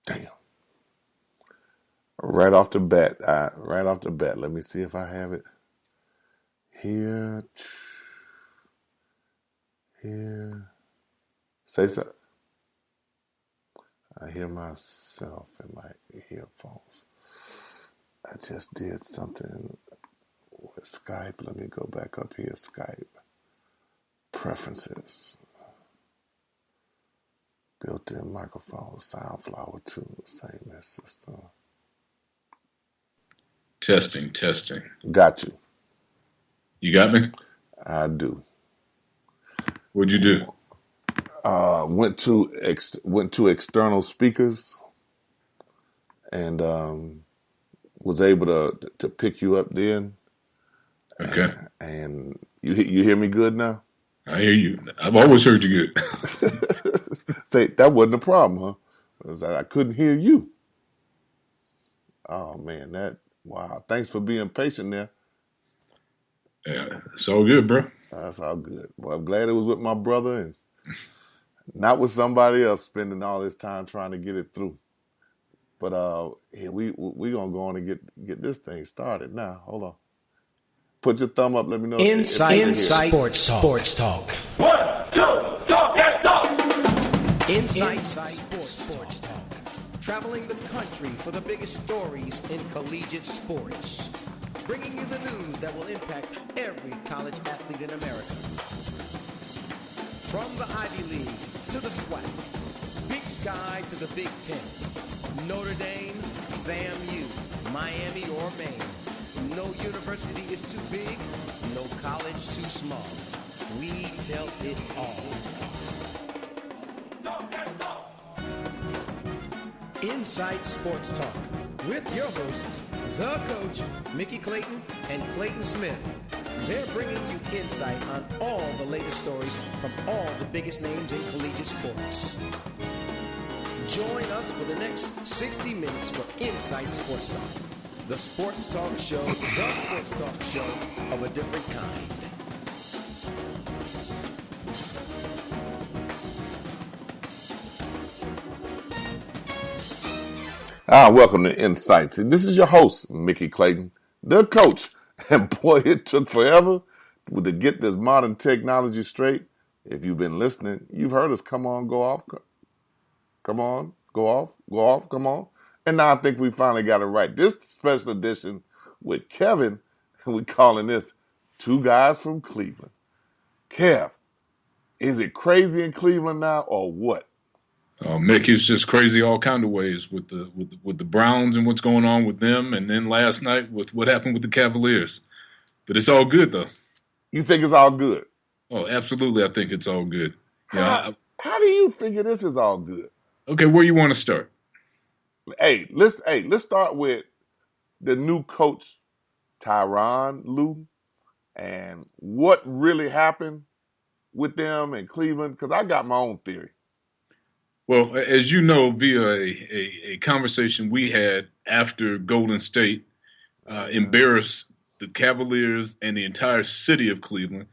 Damn. Right off the bat. Let me see if I have it here. Here. Say so. I hear myself in my earphones. I just did something with Skype. Let me go back up here. Skype. Preferences. Built-in microphone. Soundflower 2. Same as system. Testing. Got you. You got me? I do. What'd you do? Went to external speakers and was able to pick you up then. Okay. And you hear me good now? I hear you. I've always heard you good. Say that wasn't a problem, huh? I couldn't hear you. Oh man, wow. Thanks for being patient there. Yeah, it's all good, bro. That's all good. Well, I'm glad it was with my brother and not with somebody else spending all this time trying to get it through. But yeah, we gonna go on and get this thing started now. Hold on. Put your thumb up. Let me know. INSiiGHT Sports Talk. 1, 2, talk and talk. INSiiGHT Sports Talk. Traveling the country for the biggest stories in collegiate sports. Bringing you the news that will impact every college athlete in America. From the Ivy League to the SWAC, Big Sky to the Big Ten, Notre Dame, FAMU, Miami or Maine. No university is too big, no college too small. We tell it all. INSiiGHT Sports Talk with your hosts, the coach, Mickey Clayton and Clayton Smith. They're bringing you insight on all the latest stories from all the biggest names in collegiate sports. Join us for the next 60 minutes for INSiiGHT Sports Talk. The sports talk show of a different kind. Welcome to Insights. And this is your host, Mickey Clayton, the coach. And boy, it took forever to get this modern technology straight. If you've been listening, you've heard us come on, go off. Come on, go off, come on. And now I think we finally got it right. This special edition with Kevin, and we're calling this Two Guys from Cleveland. Kev, is it crazy in Cleveland now or what? Mick, it's just crazy all kind of ways with the Browns and what's going on with them, and then last night with what happened with the Cavaliers. But it's all good though. You think it's all good? Oh, absolutely. I think it's all good. How do you figure this is all good? Okay, where you want to start? Let's start with the new coach, Tyronn Lue, and what really happened with them in Cleveland, because I got my own theory. Well, as you know, via a conversation we had after Golden State embarrassed the Cavaliers and the entire city of Cleveland,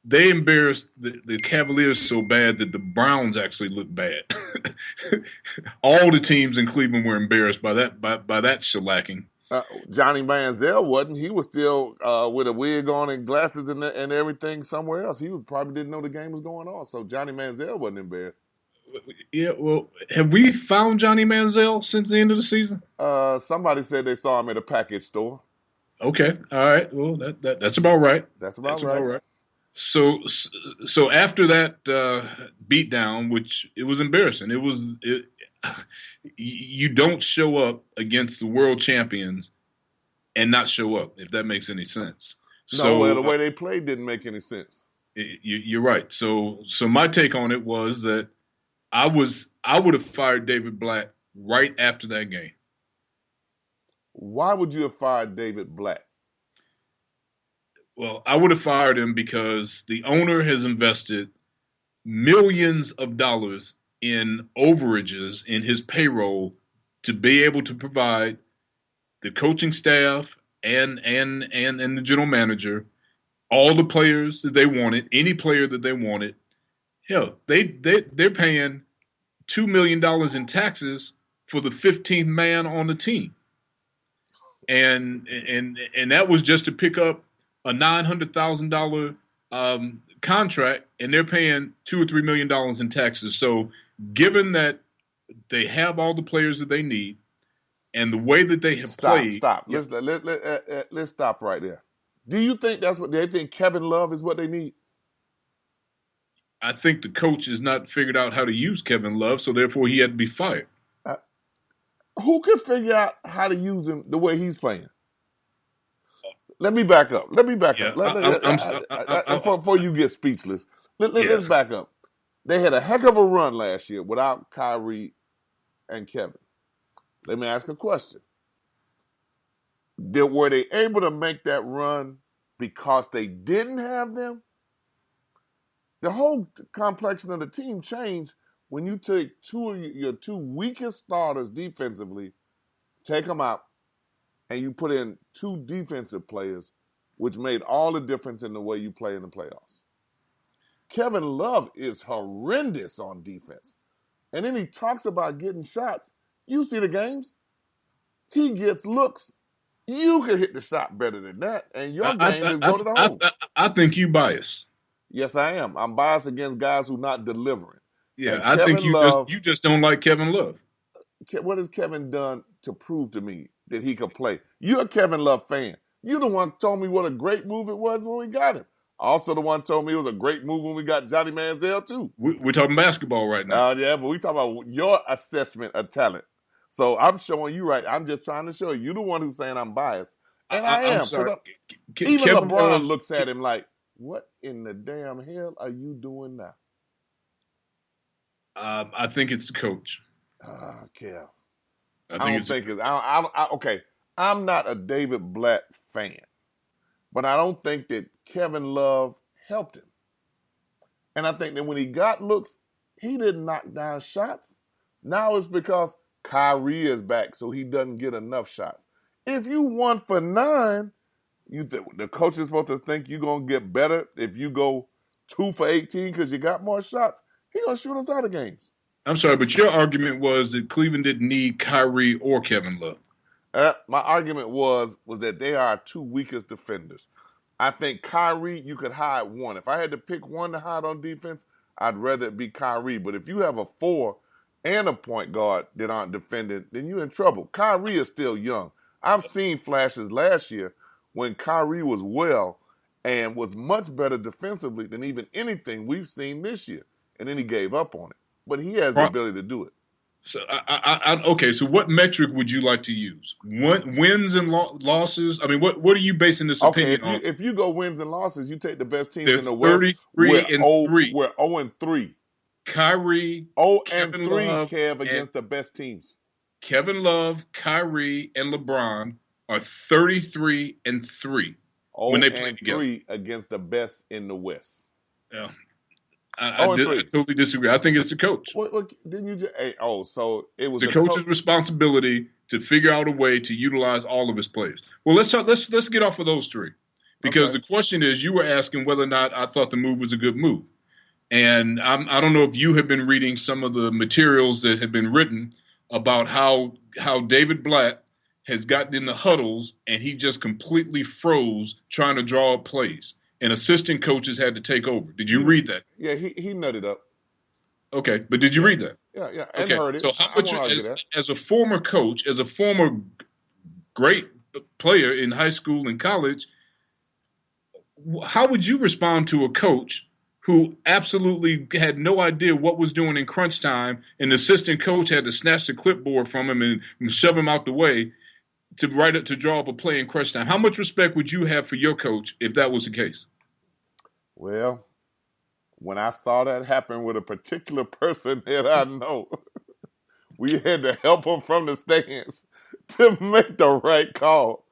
they embarrassed the Cavaliers so bad that the Browns actually looked bad. All the teams in Cleveland were embarrassed by that shellacking. Johnny Manziel wasn't. He was still with a wig on and glasses and everything somewhere else. He probably didn't know the game was going on. So Johnny Manziel wasn't embarrassed. Yeah, well, have we found Johnny Manziel since the end of the season? Somebody said they saw him at a package store. Okay, all right. Well, that's about right. That's about right. So after that beatdown, which it was embarrassing. You don't show up against the world champions and not show up, if that makes any sense. No, the way they played didn't make any sense. You're right. So my take on it was that I would have fired David Blatt right after that game. Why would you have fired David Blatt? Well, I would have fired him because the owner has invested millions of dollars in overages in his payroll to be able to provide the coaching staff and the general manager all the players that they wanted, any player that they wanted. Hell, they're paying $2 million in taxes for the 15th man on the team. And that was just to pick up a $900,000 contract, and they're paying $2 or $3 million in taxes. So, given that they have all the players that they need, and the way that they have played, Stop. Let's stop right there. Do you think that's what they think? Kevin Love is what they need? I think the coach has not figured out how to use Kevin Love, so therefore he had to be fired. Who can figure out how to use him the way he's playing? Let me back up. Before you get speechless, let's back up. They had a heck of a run last year without Kyrie and Kevin. Let me ask a question. Were they able to make that run because they didn't have them? The whole complexion of the team changed when you take your two weakest starters defensively, take them out, and you put in two defensive players, which made all the difference in the way you play in the playoffs. Kevin Love is horrendous on defense. And then he talks about getting shots. You see the games. He gets looks. You can hit the shot better than that, and your game is go to the hole. I think you biased. Yes, I am. I'm biased against guys who not delivering. Yeah, I think you just don't like Kevin Love. What has Kevin done to prove to me that he could play? You're a Kevin Love fan. You're the one who told me what a great move it was when we got him. Also the one who told me it was a great move when we got Johnny Manziel, too. We're talking basketball right now. Yeah, but we're talking about your assessment of talent. So I'm showing you right. I'm just trying to show you. You're the one who's saying I'm biased. And I am. I'm sorry. Even LeBron looks at him like, what in the damn hell are you doing now? I think it's the coach. Kev. Okay, I'm not a David Blatt fan, but I don't think that Kevin Love helped him. And I think that when he got looks, he didn't knock down shots. Now it's because Kyrie is back, so he doesn't get enough shots. If you 1 for 9, the coach is supposed to think you're going to get better if you go 2 for 18 because you got more shots. He's going to shoot us out of games. I'm sorry, but your argument was that Cleveland didn't need Kyrie or Kevin Love. My argument was that they are our two weakest defenders. I think Kyrie, you could hide one. If I had to pick one to hide on defense, I'd rather it be Kyrie. But if you have a 4 and a point guard that aren't defended, then you're in trouble. Kyrie is still young. I've seen flashes last year when Kyrie was well and was much better defensively than even anything we've seen this year. And then he gave up on it. But he has the ability to do it. So, okay, so what metric would you like to use? Wins and losses? I mean, what are you basing this opinion on? If you go wins and losses, you take the best teams in the West. 33-3. We're 0-3. Kyrie, 0-3, Kev, against the best teams. Kevin Love, Kyrie, and LeBron are 33-3 when they play together. 0-3 against the best in the West. Yeah. I totally disagree. I think it's the coach. Didn't you just? So it was the coach's responsibility to figure out a way to utilize all of his players. Well, let's get off of those three, because the question is, you were asking whether or not I thought the move was a good move, and I don't know if you have been reading some of the materials that have been written about how David Blatt has gotten in the huddles and he just completely froze trying to draw up plays. And assistant coaches had to take over. Did you read that? Yeah, he nutted up. Okay, but did you read that? Yeah, and heard it. So how much, as a former coach, as a former great player in high school and college, how would you respond to a coach who absolutely had no idea what was doing in crunch time, and the assistant coach had to snatch the clipboard from him and shove him out the way to draw up a play in crunch time? How much respect would you have for your coach if that was the case? Well, when I saw that happen with a particular person that I know, we had to help him from the stands to make the right call.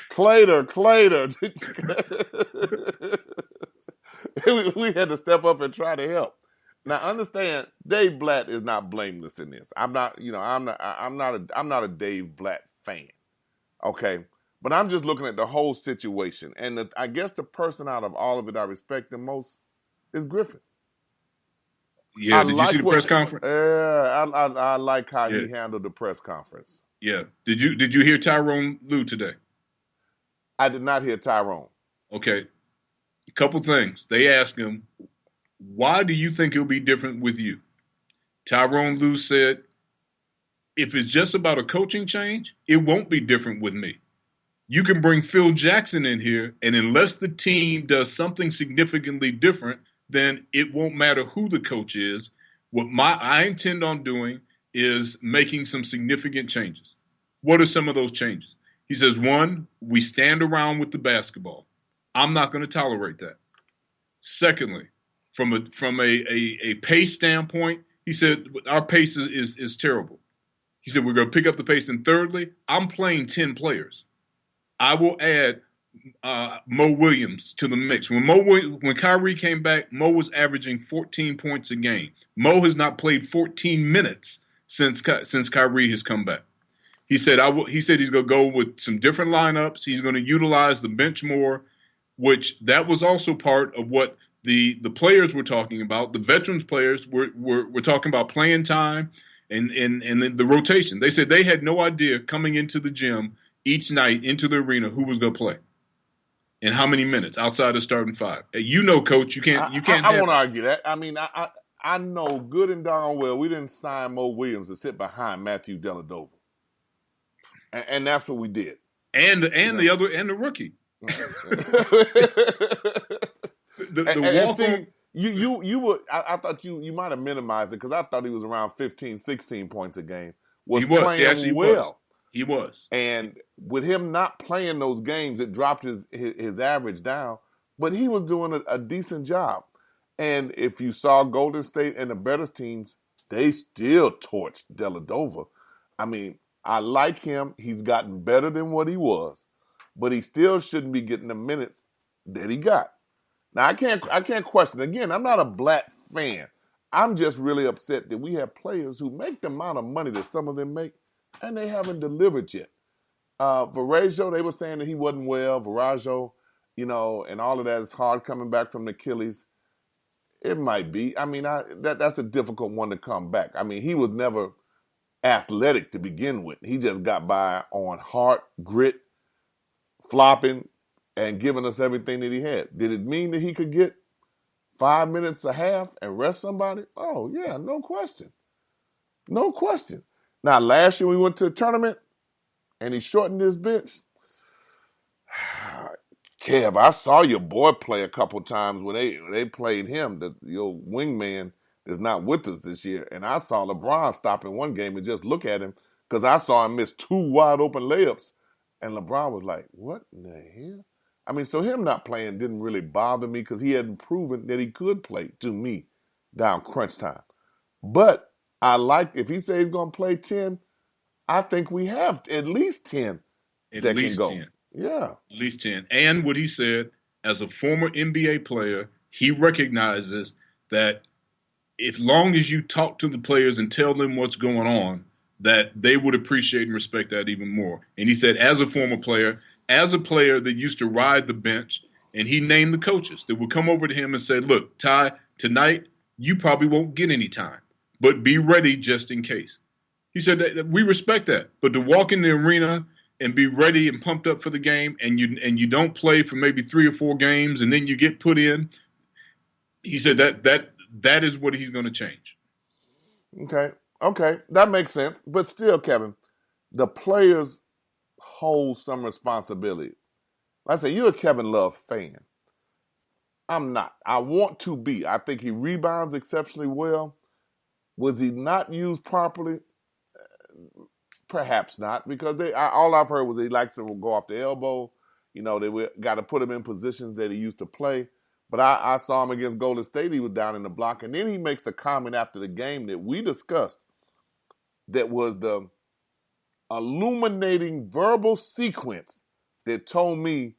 Clater. We had to step up and try to help. Now, understand, Dave Blatt is not blameless in this. I'm not a Dave Blatt fan. Okay. But I'm just looking at the whole situation. And I guess the person out of all of it I respect the most is Griffin. Yeah, did you see the press conference? I like how Yeah. he handled the press conference. Yeah. Did you hear Tyrone Lue today? I did not hear Tyrone. Okay. A couple things. They asked him, why do you think it'll be different with you? Tyrone Lue said, if it's just about a coaching change, it won't be different with me. You can bring Phil Jackson in here, and unless the team does something significantly different, then it won't matter who the coach is. What I intend on doing is making some significant changes. What are some of those changes? He says, one, we stand around with the basketball. I'm not going to tolerate that. Secondly, from a pace standpoint, he said our pace is terrible. He said we're going to pick up the pace. And thirdly, I'm playing 10 players. I will add Mo Williams to the mix. When Kyrie came back, Mo was averaging 14 points a game. Mo has not played 14 minutes since Kyrie has come back. He said he's going to go with some different lineups. He's going to utilize the bench more, which that was also part of what the players were talking about. The veterans players were talking about playing time and the rotation. They said they had no idea coming into the gym each night into the arena who was going to play and how many minutes outside of starting five. You know, Coach, you can't. I won't argue that. I mean, I know good and darn well we didn't sign Mo Williams to sit behind Matthew Dellavedova, and that's what we did. And the rookie. the walk on. You were. I thought you might have minimized it because I thought he was around 15, 16 points a game. He was playing well. He was. And with him not playing those games, it dropped his average down. But he was doing a decent job. And if you saw Golden State and the better teams, they still torched Dellavedova. I mean, I like him. He's gotten better than what he was. But he still shouldn't be getting the minutes that he got. Now, I can't question. Again, I'm not a Black fan. I'm just really upset that we have players who make the amount of money that some of them make, and they haven't delivered yet. Varajo, they were saying that he wasn't well. Varajo, and all of that is hard coming back from the Achilles. It might be. I mean, that's a difficult one to come back. I mean, he was never athletic to begin with. He just got by on heart, grit, flopping, and giving us everything that he had. Did it mean that he could get 5 minutes a half and rest somebody? Oh, yeah, no question. No question. Now, last year we went to the tournament and he shortened his bench. Kev, I saw your boy play a couple times when they played him, your wingman is not with us this year. And I saw LeBron stop in one game and just look at him because I saw him miss 2 wide open layups. And LeBron was like, what in the hell? I mean, so him not playing didn't really bother me because he hadn't proven that he could play to me down crunch time. But I liked, if he says he's going to play 10, I think we have at least 10 at that least can go. 10. Yeah. At least 10. And what he said, as a former NBA player, he recognizes that as long as you talk to the players and tell them what's going on, that they would appreciate and respect that even more. And he said, as a former player, as a player that used to ride the bench, and he named the coaches that would come over to him and say, look, Ty, tonight you probably won't get any time, but be ready just in case. He said that we respect that, but to walk in the arena and be ready and pumped up for the game and you don't play for maybe 3 or 4 games and then you get put in, he said that is what he's going to change. Okay, that makes sense. But still, Kevin, the players hold some responsibility. Like I say, you're a Kevin Love fan. I'm not. I want to be. I think he rebounds exceptionally well. Was he not used properly? Perhaps not, because all I've heard was he likes to go off the elbow. They got to put him in positions that he used to play. But I saw him against Golden State. He was down in the block. And then he makes the comment after the game that we discussed that was the illuminating verbal sequence that told me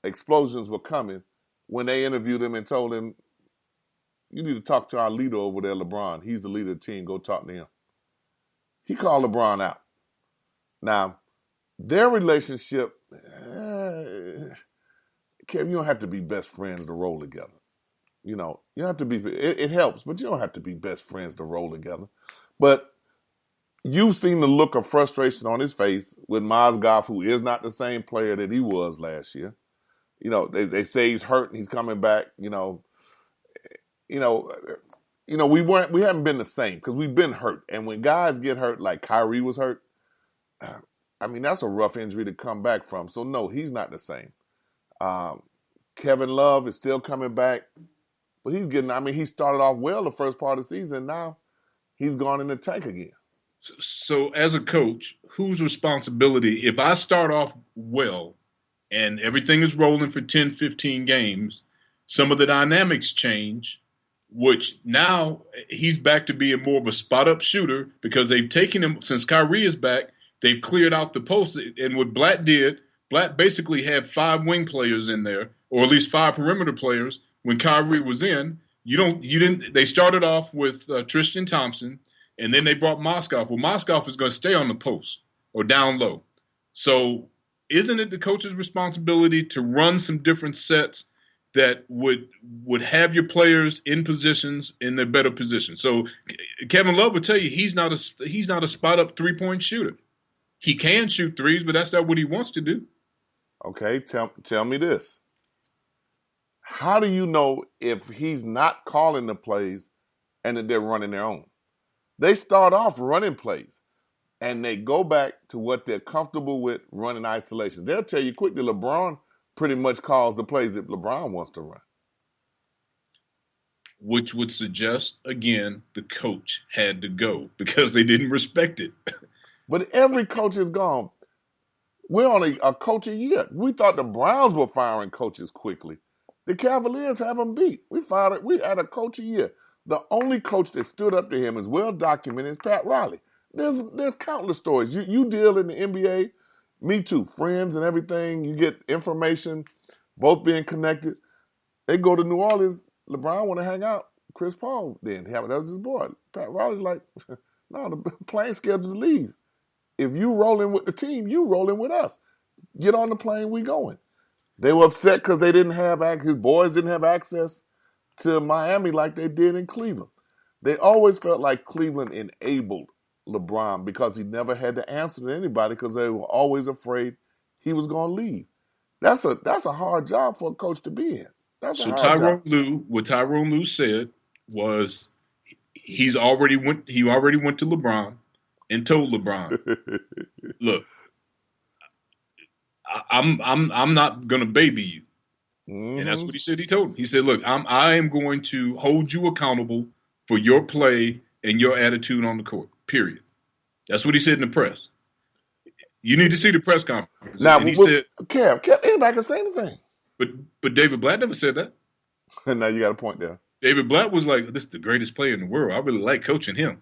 explosions were coming when they interviewed him and told him, you need to talk to our leader over there, LeBron. He's the leader of the team. Go talk to him. He called LeBron out. Now, their relationship, Kev, you don't have to be best friends to roll together. You know, you have to be. It helps, but you don't have to be best friends to roll together. But you've seen the look of frustration on his face with Mozgov, who is not the same player that he was last year. You know, they say he's hurt and he's coming back. You know, we haven't been the same because we've been hurt. And when guys get hurt, like Kyrie was hurt, I mean, that's a rough injury to come back from. So no, he's not the same. Kevin Love is still coming back, but he started off well the first part of the season. Now he's gone in the tank again. So as a coach, whose responsibility, if I start off well and everything is rolling for 10, 15 games, some of the dynamics change, which now he's back to being more of a spot-up shooter because they've taken him, since Kyrie is back, they've cleared out the post. And what Blatt did, Blatt basically had 5 wing players in there, or at least 5 perimeter players when Kyrie was in. They started off with Tristan Thompson, and then they brought Mozgov. Well, Mozgov is going to stay on the post or down low. So isn't it the coach's responsibility to run some different sets that would have your players in positions in their better position? So Kevin Love would tell you he's not a spot up 3-point shooter. He can shoot threes, but that's not what he wants to do. Okay, tell me this. How do you know if he's not calling the plays and that they're running their own? They start off running plays, and they go back to what they're comfortable with running isolation. They'll tell you quickly LeBron pretty much calls the plays that LeBron wants to run. Which would suggest, again, the coach had to go because they didn't respect it. But every coach is gone. We're on a coach a year. We thought the Browns were firing coaches quickly. The Cavaliers have them beat. We had a coach a year. The only coach that stood up to him is well documented is Pat Riley. There's countless stories. You deal in the NBA, me too, friends and everything. You get information, both being connected. They go to New Orleans. LeBron want to hang out. Chris Paul didn't have it. That was his boy. Pat Riley's like, no, the plane's scheduled to leave. If you rolling with the team, you rolling with us. Get on the plane, we going. They were upset because his boys didn't have access to Miami like they did in Cleveland. They always felt like Cleveland enabled LeBron because he never had to answer to anybody because they were always afraid he was going to leave. That's a hard job for a coach to be in. What Tyronn Lue said was he already went to LeBron and told LeBron, look, I'm not gonna baby you. Mm-hmm. And that's what he said. He told him. He said, look, I am going to hold you accountable for your play and your attitude on the court, period. That's what he said in the press. You need to see the press conference. Now, and he said, Kev, anybody can say anything. But David Blatt never said that. Now you got a point there. David Blatt was like, this is the greatest player in the world. I really like coaching him.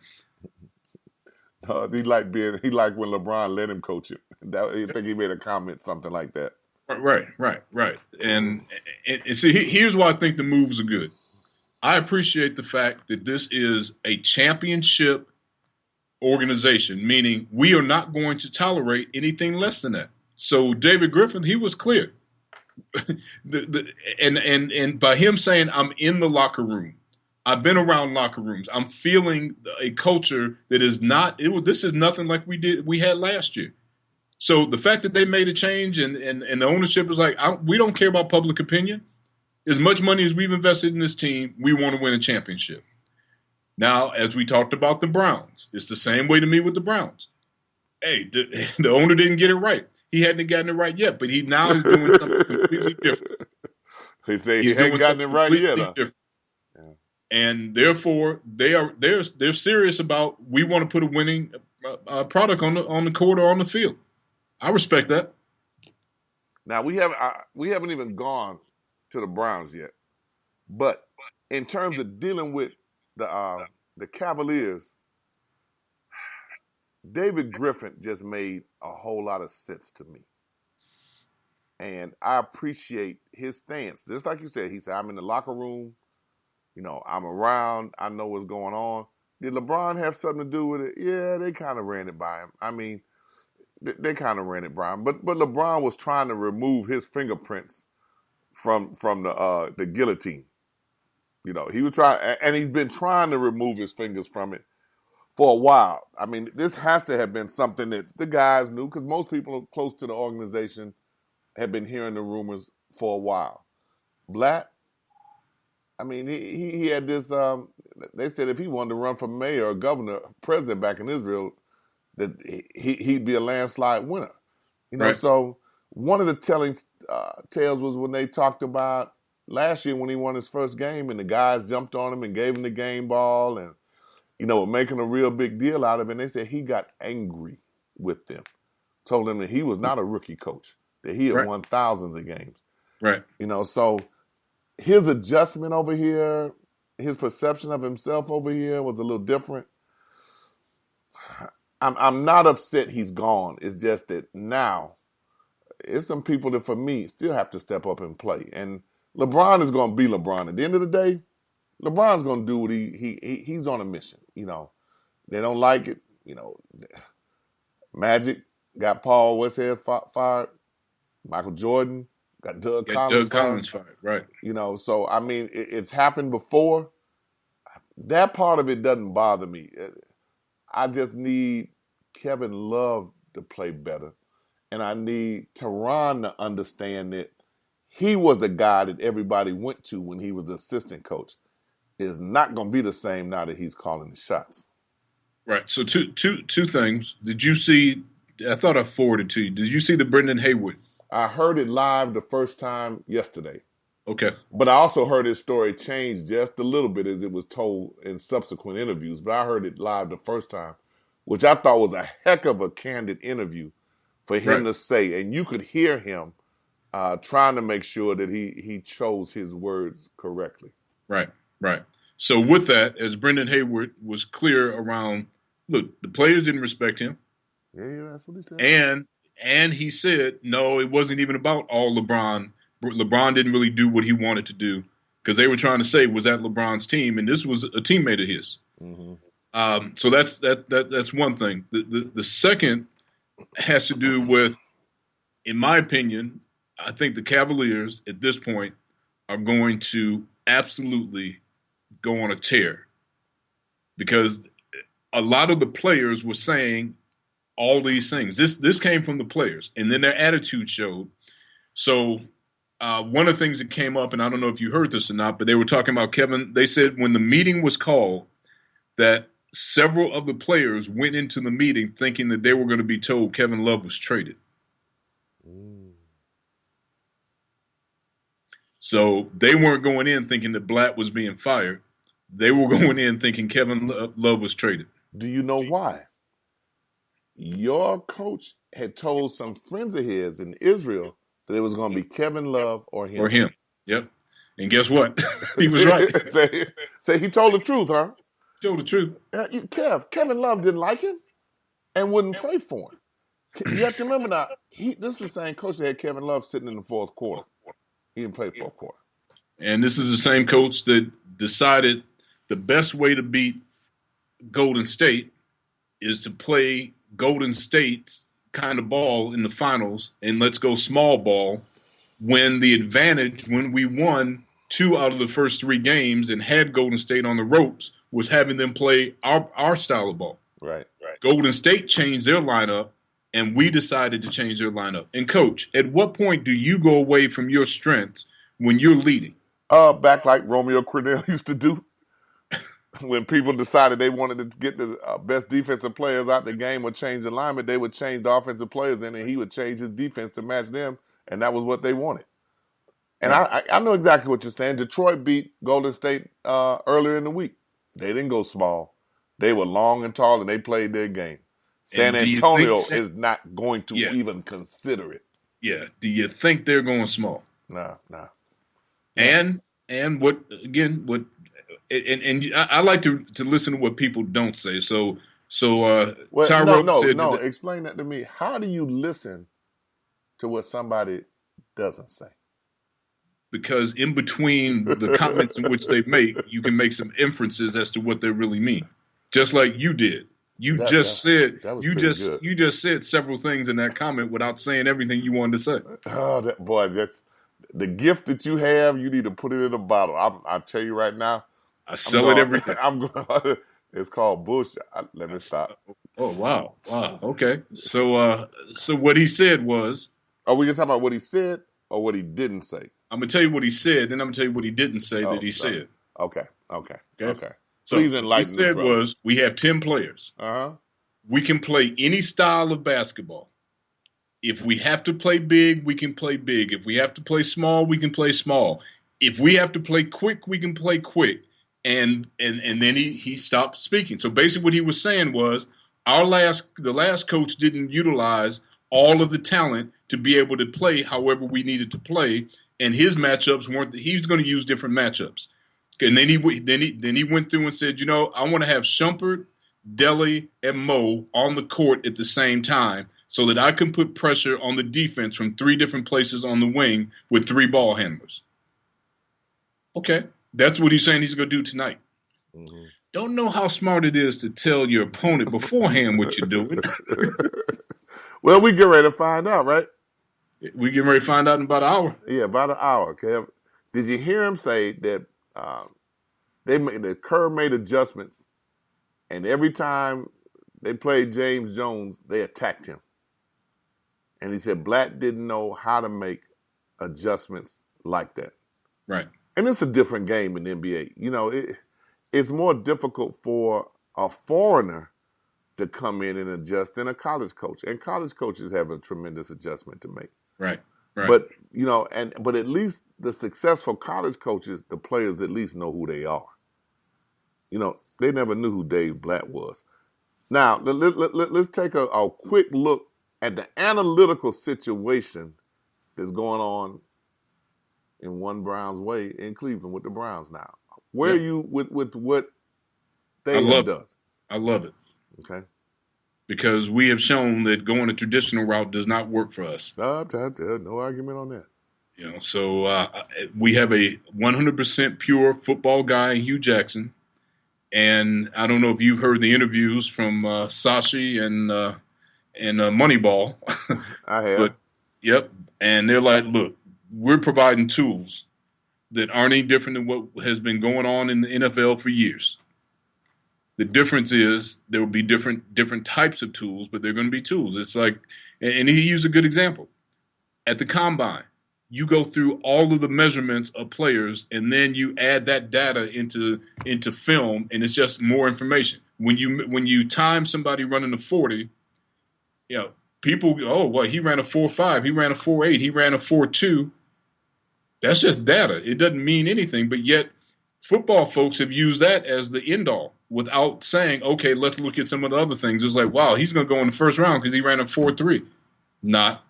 He liked when LeBron let him coach him. I think he made a comment, something like that. Right. And see, here's why I think the moves are good. I appreciate the fact that this is a championship organization, meaning we are not going to anything less than that. So David Griffin, he was clear. And by him saying, I'm in the locker room, I've been around locker rooms, I'm feeling a culture that is this is nothing like we had last year. So the fact that they made a change and the ownership is like, we don't care about public opinion. As much money as we've invested in this team, we want to win a championship. Now, as we talked about the Browns, it's the same way to me with the Browns. Hey, the owner didn't get it right. He hadn't gotten it right yet, but he now is doing something completely different. He said he hadn't gotten it right yet. Huh? Yeah. And therefore, they're serious about, we want to put a winning product on the court or on the field. I respect that. Now we haven't even gone to the Browns yet, but in terms of dealing with the Cavaliers, David Griffin just made a whole lot of sense to me, and I appreciate his stance. Just like you said, he said, "I'm in the locker room, I'm around, I know what's going on." Did LeBron have something to do with it? Yeah, they kind of ran it by him. I mean, they kind of ran it by him, but LeBron was trying to remove his fingerprints from the guillotine. He was trying, and he's been trying to remove his fingers from it for a while. I mean, this has to have been something that the guys knew, because most people close to the organization have been hearing the rumors for a while. Blatt, I mean, he had this. They said if he wanted to run for mayor or governor, president back in Israel, that he'd be a landslide winner. Right. So one of the telling tales was when they talked about last year when he won his first game and the guys jumped on him and gave him the game ball and, were making a real big deal out of it. And they said he got angry with them, told them that he was not a rookie coach, that he had won thousands of games. Right. So his adjustment over here, his perception of himself over here was a little different. I'm not upset he's gone. It's just that now it's some people that, for me, still have to step up and play. And LeBron is going to be LeBron. At the end of the day, LeBron's going to do what he's on a mission. They don't like it. Magic got Paul Westhead fired. Michael Jordan got Doug Collins fired. Right. So, I mean, it's happened before. That part of it doesn't bother me. I just need Kevin Love to play better. And I need Teron to understand that he was the guy that everybody went to when he was the assistant coach. It's not going to be the same now that he's calling the shots. Right. So two things. Did you see, I thought I forwarded to you, did you see the Brendan Haywood? I heard it live the first time yesterday. Okay. But I also heard his story change just a little bit as it was told in subsequent interviews. But I heard it live the first time, which I thought was a heck of a candid interview for him to say. And you could hear him trying to make sure that he chose his words correctly. Right. So with that, as Brendan Haywood was clear around, look, the players didn't respect him. Yeah, that's what he said. And he said, no, it wasn't even about all LeBron. LeBron didn't really do what he wanted to do because they were trying to say was that LeBron's team, and this was a teammate of his. Mm-hmm. So that's one thing. The second has to do with, in my opinion, I think the Cavaliers at this point are going to absolutely go on a tear because a lot of the players were saying all these things. This came from the players, and then their attitude showed. So one of the things that came up, and I don't know if you heard this or not, but they were talking about Kevin. They said when the meeting was called that several of the players went into the meeting thinking that they were going to be told Kevin Love was traded. So they weren't going in thinking that Blatt was being fired. They were going in thinking Kevin Love was traded. Do you know why? Your coach had told some friends of his in Israel that it was going to be Kevin Love or him. Yep. And guess what? He was right. Say he told the truth, huh? Told the truth. Kevin Love didn't like him and wouldn't play for him. You have to remember now, this is the same coach that had Kevin Love sitting in the fourth quarter. He didn't play fourth quarter. And this is the same coach that decided the best way to beat Golden State is to play Golden State's kind of ball in the finals and let's go small ball when the advantage, when we won 2 out of the first 3 games and had Golden State on the ropes, was having them play our style of ball. Right. Golden State changed their lineup, and we decided to change their lineup. And, Coach, at what point do you go away from your strengths when you're leading? Back like Romeo Crennel used to do. When people decided they wanted to get the best defensive players out the game or change the alignment, they would change the offensive players in, and he would change his defense to match them, and that was what they wanted. And I know exactly what you're saying. Detroit beat Golden State earlier in the week. They didn't go small. They were long and tall, and they played their game. San Antonio is not going to even consider it. Yeah. Do you think they're going small? Nah. And what I like to listen to what people don't say. So Tyrone said no. Explain that to me. How do you listen to what somebody doesn't say? Because in between the comments in which they make, you can make some inferences as to what they really mean. Just like you did. You just said several things in that comment without saying everything you wanted to say. Oh, the gift that you have, you need to put it in a bottle. I'll tell you right now. I sell it every day. I'm going. It's called bullshit. Let me stop. Oh wow. Okay. So what he said was. Are we gonna talk about what he said or what he didn't say? I'm gonna tell you what he said, then I'm gonna tell you what he didn't say that he said. Okay. So please enlighten what he said was, we have 10 players. We can play any style of basketball. If we have to play big, we can play big. If we have to play small, we can play small. If we have to play quick, we can play quick. And then he stopped speaking. So basically what he was saying was, the last coach didn't utilize all of the talent to be able to play however we needed to play, and his matchups weren't. He's going to use different matchups. And then he went through and said, I want to have Shumpert, Deli, and Mo on the court at the same time, so that I can put pressure on the defense from 3 different places on the wing with 3 ball handlers. Okay, that's what he's saying he's going to do tonight. Mm-hmm. Don't know how smart it is to tell your opponent beforehand what you're doing. Well, we get ready to find out, right? We get ready to find out in about an hour. Yeah, about an hour, Kev. Did you hear him say that the Kerr made adjustments, and every time they played James Jones, they attacked him. And he said Blatt didn't know how to make adjustments like that. Right. And it's a different game in the NBA. It's more difficult for a foreigner to come in and adjust than a college coach. And college coaches have a tremendous adjustment to make. Right. But, but at least the successful college coaches, the players at least know who they are. They never knew who Dave Blatt was. Now, let's take a quick look at the analytical situation that's going on in one Browns way in Cleveland with the Browns now. Where are you with what they have done? I love it. Okay. Because we have shown that going a traditional route does not work for us. No argument on that. So we have a 100% pure football guy, Hugh Jackson. And I don't know if you've heard the interviews from Sashi and Moneyball. I have. But, yep. And they're like, look, we're providing tools that aren't any different than what has been going on in the NFL for years. The difference is there will be different types of tools, but they're going to be tools. It's like, and he used a good example. At the Combine, you go through all of the measurements of players, and then you add that data into film, and it's just more information. When you time somebody running a 40, people, he ran a 4.5, he ran a 4.8, he ran a 4.2. That's just data. It doesn't mean anything, but yet football folks have used that as the end all without saying, okay, let's look at some of the other things. It's like, wow, he's going to go in the first round because he ran a 4.3. Not.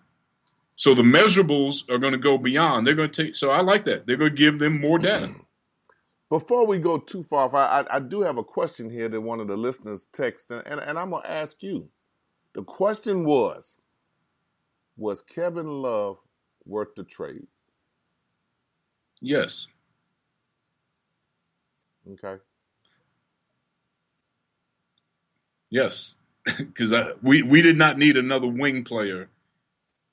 So the measurables are going to go beyond. They're going to take. So I like that. They're going to give them more data. Before we go too far, I do have a question here that one of the listeners texted, and I'm going to ask you. The question was Kevin Love worth the trade? Yes. Okay. Yes, because we did not need another wing player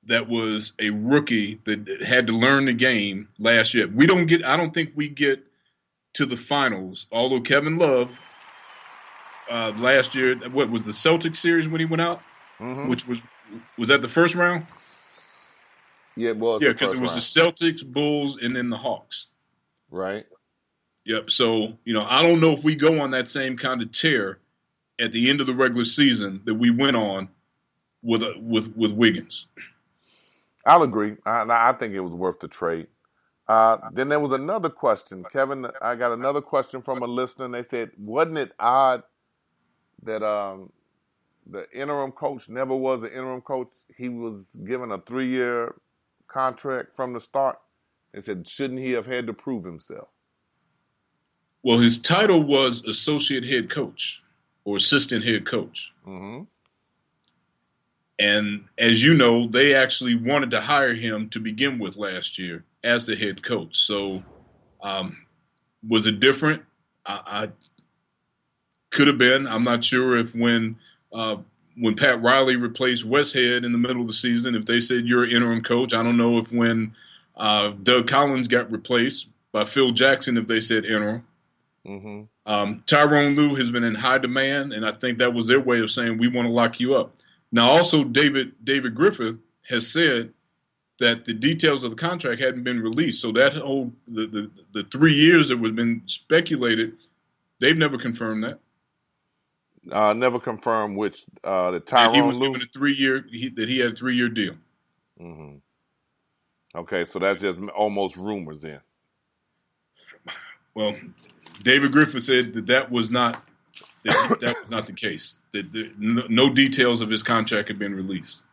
that was a rookie that had to learn the game last year. I don't think we get to the finals, although Kevin Love last year, what was the Celtics series when he went out? Mm-hmm. Which was that the first round? Yeah, it was. Yeah, because it was the Celtics, Bulls, and then the Hawks. Right. Yep. So, I don't know if we go on that same kind of tear at the end of the regular season that we went on with Wiggins. I'll agree. I think it was worth the trade. Then there was another question. Kevin, I got another question from a listener, and they said, wasn't it odd that the interim coach never was an interim coach? He was given a 3-year contract from the start. They said, shouldn't he have had to prove himself? Well, his title was associate head coach or assistant head coach. Mm-hmm. And as you know, they actually wanted to hire him to begin with last year as the head coach. So was it different? I could have been. I'm not sure if when Pat Riley replaced Westhead in the middle of the season, if they said you're an interim coach. I don't know if when Doug Collins got replaced by Phil Jackson if they said interim. Tyrone Lue has been in high demand, and I think that was their way of saying we want to lock you up. Now, also, David Griffith has said that the details of the contract hadn't been released. So that whole the 3 years that was been speculated, they've never confirmed that. Never confirmed which the Tyrone he was Lue? given a 3 year that he had a 3 year deal. Okay, so that's just almost rumors then. Well, David Griffith said that was not the case. That no details of his contract had been released.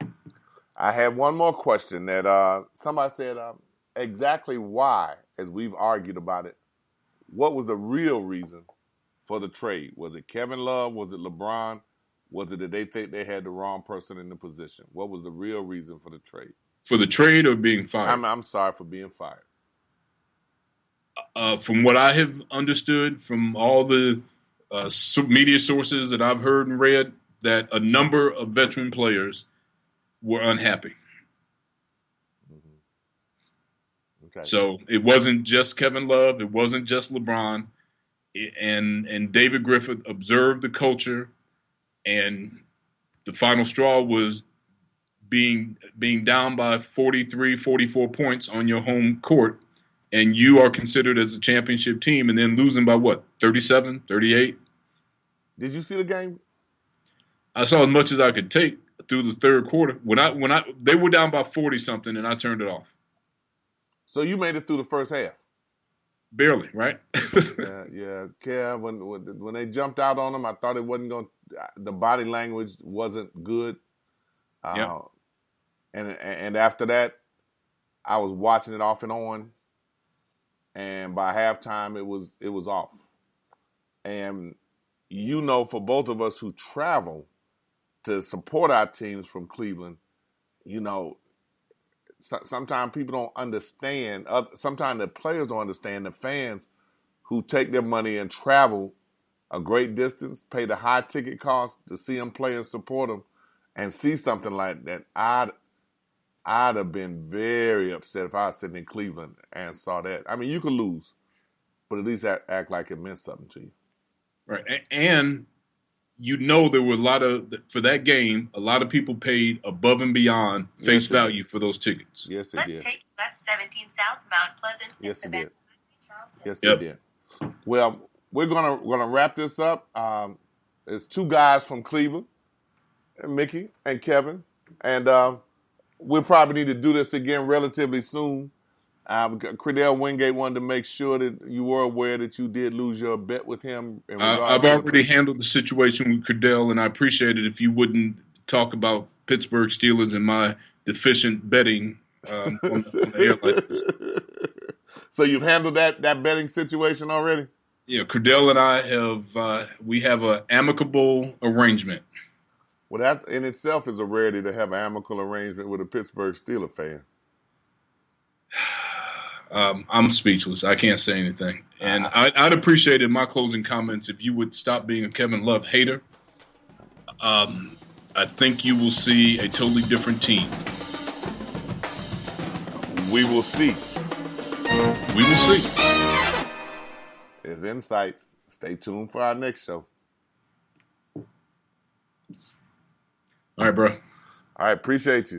I had one more question that somebody said exactly why, as we've argued about it, what was the real reason for the trade? Was it Kevin Love? Was it LeBron? Was it that they think they had the wrong person in the position? What was the real reason for the trade? For the trade or being fired? I'm sorry for being fired. From what I have understood from all the media sources that I've heard and read, that a number of veteran players were unhappy. Okay. So it wasn't just Kevin Love. It wasn't just LeBron. And David Griffith observed the culture, and the final straw was being down by 43, 44 points on your home court, and you are considered as a championship team, and then losing by what, 37, 38? Did you see the game? I saw as much as I could take through the third quarter. When they were down by 40 something, and I turned it off. So you made it through the first half. Barely, right? yeah. Kev, when they jumped out on him, I thought it wasn't going. The body language wasn't good. Yeah. And after that, I was watching it off and on, and by halftime it was off. And for both of us who travel to support our teams from Cleveland, sometimes people don't understand. Sometimes the players don't understand. The fans who take their money and travel a great distance, pay the high ticket cost to see them play and support them, and see something like that, I'd have been very upset if I was sitting in Cleveland and saw that. I mean, you could lose, but at least act like it meant something to you. Right. And there were for that game, a lot of people paid above and beyond face value for those tickets. Yes, they did. Let's take West 17 South, Mount Pleasant. Yes, they did. Yes, Yep. they did. Well, we're gonna wrap this up. There's two guys from Cleveland, Mickey and Kevin, and we'll probably need to do this again relatively soon. Credell Wingate wanted to make sure that you were aware that you did lose your bet with him. I've already handled the situation with Credell, and I appreciate it if you wouldn't talk about Pittsburgh Steelers and my deficient betting on the air like this. So you've handled that betting situation already? Yeah, Credell and I have an amicable arrangement. Well, that in itself is a rarity to have an amicable arrangement with a Pittsburgh Steelers fan. I'm speechless. I can't say anything. And I'd appreciate in my closing comments if you would stop being a Kevin Love hater. I think you will see a totally different team. We will see. We will see. It's Insights. Stay tuned for our next show. All right, bro. All right, appreciate you.